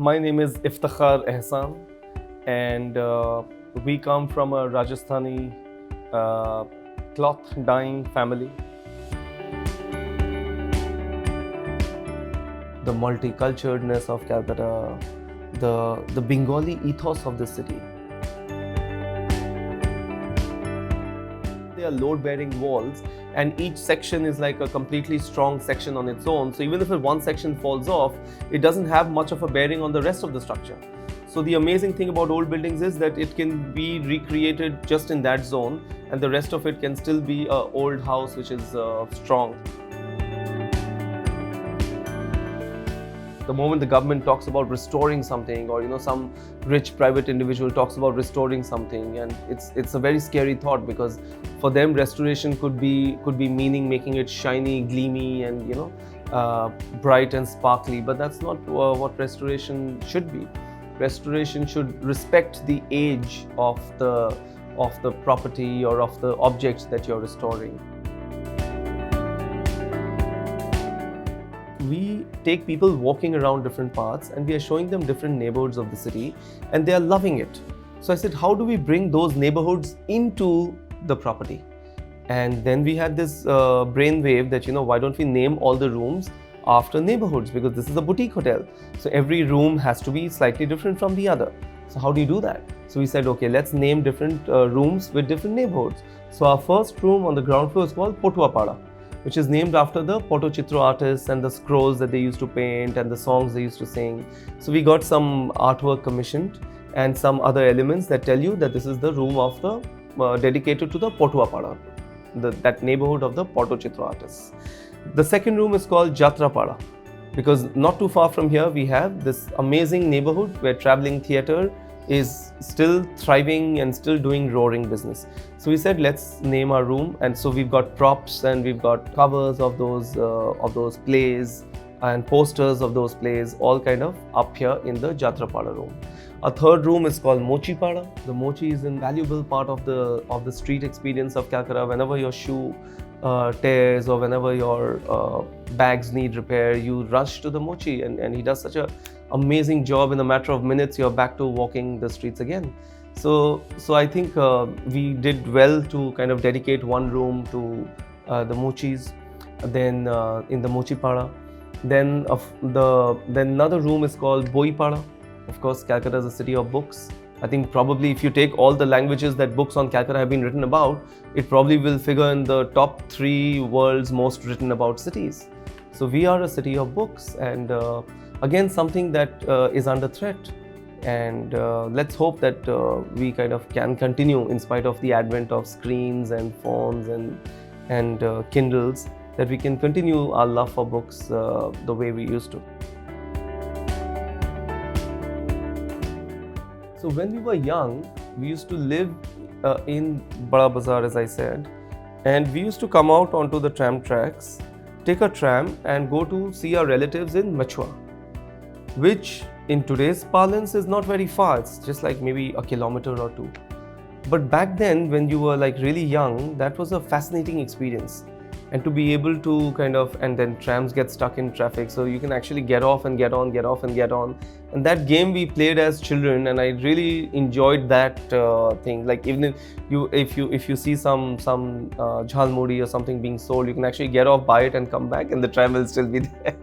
My name is Iftekhar Ahsan, and we come from a Rajasthani cloth dyeing family. The multiculturalness of Calcutta, the Bengali ethos of the city. They are load-bearing walls, and each section is like a completely strong section on its own. So even if one section falls off, it doesn't have much of a bearing on the rest of the structure. So the amazing thing about old buildings is that it can be recreated just in that zone, and the rest of it can still be an old house which is strong. The moment the government talks about restoring something, or some rich private individual talks about restoring something, and it's a very scary thought, because for them restoration could be meaning making it shiny, gleamy, and bright and sparkly. But that's not what restoration should be. Restoration should respect the age of the property or of the objects that you're restoring. We take people walking around different parts, and we are showing them different neighborhoods of the city, and they are loving it. So I said, how do we bring those neighborhoods into the property? And then we had this brainwave that, why don't we name all the rooms after neighborhoods, because this is a boutique hotel. So every room has to be slightly different from the other. So how do you do that? So we said, okay, let's name different rooms with different neighborhoods. So our first room on the ground floor is called Potuapada, which is named after the Pottochitra artists and the scrolls that they used to paint and the songs they used to sing. So we got some artwork commissioned and some other elements that tell you that this is the room of the dedicated to the Potuapada, that neighborhood of the Pottochitra artists. The second room is called Jatrapada, because not too far from here we have this amazing neighborhood where traveling theatre is still thriving and still doing roaring business. So we said, let's name our room, and so we've got props and we've got covers of those plays and posters of those plays, all kind of up here in the Jatrapada room. Our third room is called Mochi Pada. The mochi is an invaluable part of the street experience of Calcutta. Whenever your shoe tears or whenever your bags need repair, you rush to the mochi, and he does such a amazing job. In a matter of minutes, you're back to walking the streets again. So I think we did well to kind of dedicate one room to the mochis. Then in the Mochi Pada, then another room is called Boi Pada. Of course, Calcutta is a city of books. I think probably if you take all the languages that books on Calcutta have been written about, it probably will figure in the top 3 world's most written about cities. So we are a city of books, and again, something that is under threat. And let's hope that we kind of can continue in spite of the advent of screens and phones and Kindles, that we can continue our love for books the way we used to. So when we were young, we used to live in Bada Bazaar, as I said, and we used to come out onto the tram tracks, take a tram and go to see our relatives in Machua, which in today's parlance is not very far. It's just like maybe a kilometer or 2. But back then, when you were like really young, that was a fascinating experience. And to be able to and then trams get stuck in traffic, so you can actually get off and get on, get off and get on. And that game we played as children, and I really enjoyed that thing. Like even if you see some jhalmuri or something being sold, you can actually get off, buy it and come back, and the tram will still be there.